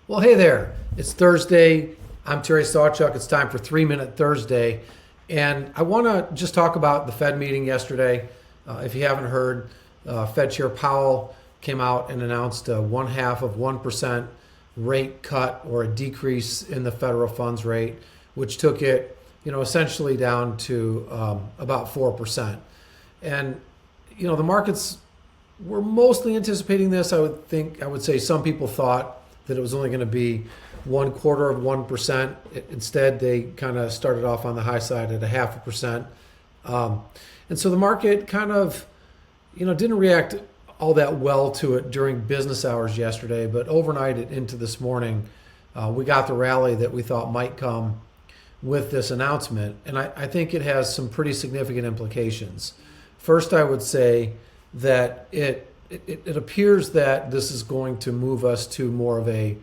Well, hey there. It's Thursday. I'm Terry Sawchuk. It's time for 3 Minute Thursday. And I want to just talk about the Fed meeting yesterday. If you haven't heard, Fed Chair Powell came out and announced a 0.5% rate cut or a decrease in the federal funds rate, which took it, essentially down to about 4%. And, the markets were mostly anticipating this. I would say some people thought that it was only going to be 0.25%. Instead, they kind of started off on the high side at 0.5%. And so the market kind of, didn't react all that well to it during business hours yesterday, but overnight into this morning, we got the rally that we thought might come with this announcement. And I think it has some pretty significant implications. First, I would say that it appears that this is going to move us to more of a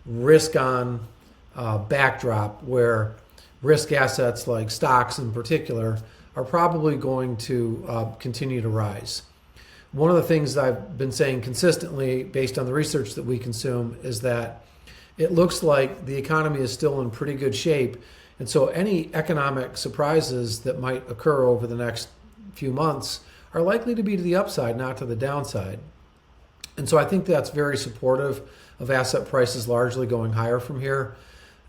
risk-on backdrop where risk assets like stocks in particular are probably going to continue to rise. One of the things I've been saying consistently based on the research that we consume is that it looks like the economy is still in pretty good shape. And so any economic surprises that might occur over the next few months are likely to be to the upside, not to the downside. And so I think that's very supportive of asset prices largely going higher from here.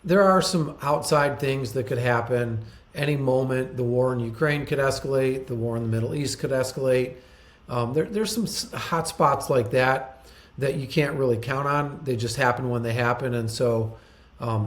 There are some outside things that could happen. Any moment, the war in Ukraine could escalate, the war in the Middle East could escalate. There's some hot spots like that you can't really count on. They just happen when they happen. And so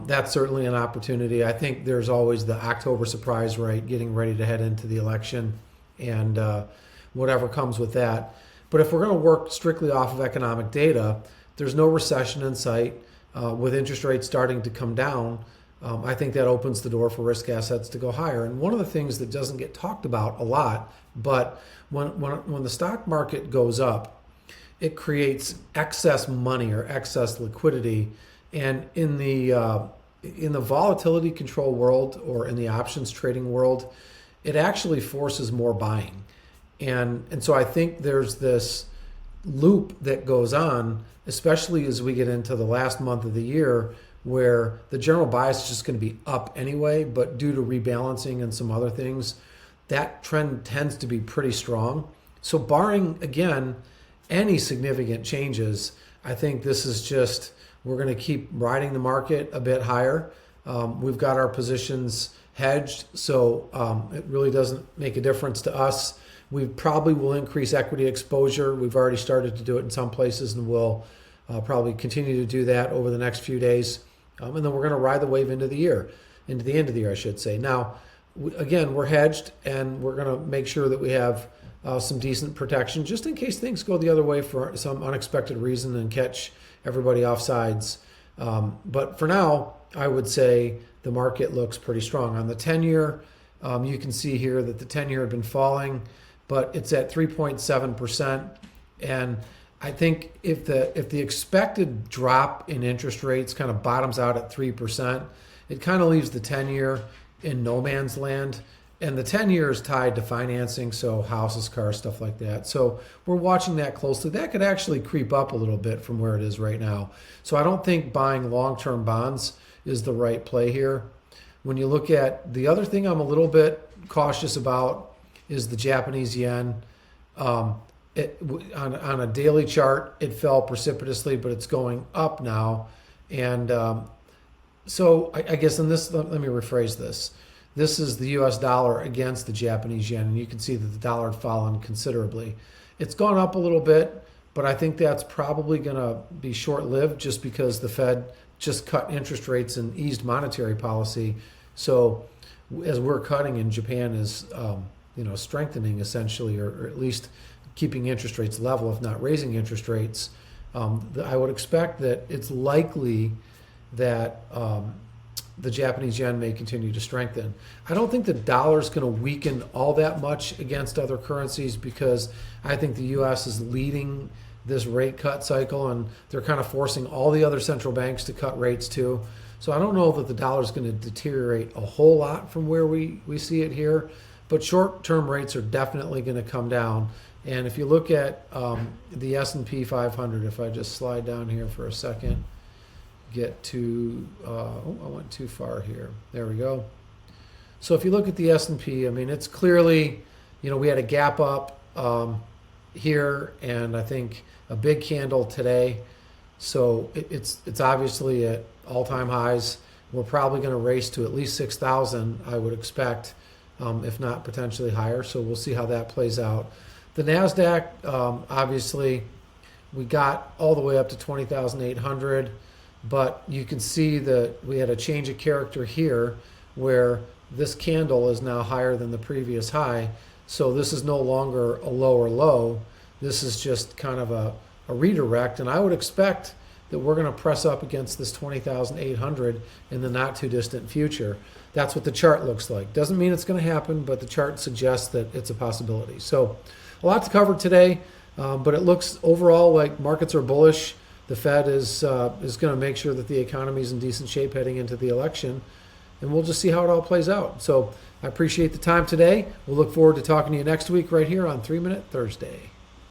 that's certainly an opportunity. I think there's always the October surprise, right? Getting ready to head into the election and whatever comes with that. But if we're going to work strictly off of economic data, there's no recession in sight. With interest rates starting to come down, I think that opens the door for risk assets to go higher. And one of the things that doesn't get talked about a lot, but when the stock market goes up, it creates excess money or excess liquidity. And in the volatility control world or in the options trading world, it actually forces more buying. And so I think there's this loop that goes on, especially as we get into the last month of the year, where the general bias is just going to be up anyway, but due to rebalancing and some other things, that trend tends to be pretty strong. So barring, again, any significant changes, I think this is just, we're going to keep riding the market a bit higher. We've got our positions hedged, so it really doesn't make a difference to us. We probably will increase equity exposure. We've already started to do it in some places, and we'll probably continue to do that over the next few days. And then we're going to ride the wave into the end of the year, I should say. Now, again, we're hedged, and we're going to make sure that we have some decent protection just in case things go the other way for some unexpected reason and catch everybody off sides. But for now, I would say the market looks pretty strong. On the 10-year, you can see here that the 10-year had been falling, but it's at 3.7%. And I think if the expected drop in interest rates kind of bottoms out at 3%, it kind of leaves the 10-year in no man's land. And the 10-year is tied to financing, so houses, cars, stuff like that. So we're watching that closely. That could actually creep up a little bit from where it is right now. So I don't think buying long-term bonds is the right play here. When you look at the other thing I'm a little bit cautious about is the Japanese yen. On a daily chart, it fell precipitously, but it's going up now. And so I guess in this, let me rephrase this. This is the US dollar against the Japanese yen, and you can see that the dollar had fallen considerably. It's gone up a little bit, but I think that's probably going to be short-lived just because the Fed just cut interest rates and eased monetary policy. So as we're cutting and Japan is strengthening essentially, or at least keeping interest rates level, if not raising interest rates, I would expect that it's likely that the Japanese yen may continue to strengthen. I don't think the dollar is going to weaken all that much against other currencies because I think the U.S. is leading this rate cut cycle, and they're kind of forcing all the other central banks to cut rates too. So I don't know that the dollar is going to deteriorate a whole lot from where we see it here, but short-term rates are definitely going to come down. And if you look at the S&P 500, if I just slide down here for a second, get to, I went too far here. There we go. So if you look at the S&P, I mean, it's clearly, we had a gap up here, and I think a big candle today. So it's obviously at all-time highs. We're probably going to race to at least 6,000, I would expect, if not potentially higher. So we'll see how that plays out. The NASDAQ, obviously, we got all the way up to 20,800, but you can see that we had a change of character here where this candle is now higher than the previous high. So this is no longer a lower low. This is just kind of a redirect, and I would expect that we're going to press up against this 20,800 in the not too distant future. That's what the chart looks like. Doesn't mean it's going to happen, but the chart suggests that it's a possibility. So a lot to cover today, but it looks overall like markets are bullish. The Fed is going to make sure that the economy is in decent shape heading into the election, and we'll just see how it all plays out. So I appreciate the time today. We'll look forward to talking to you next week right here on 3 Minute Thursday.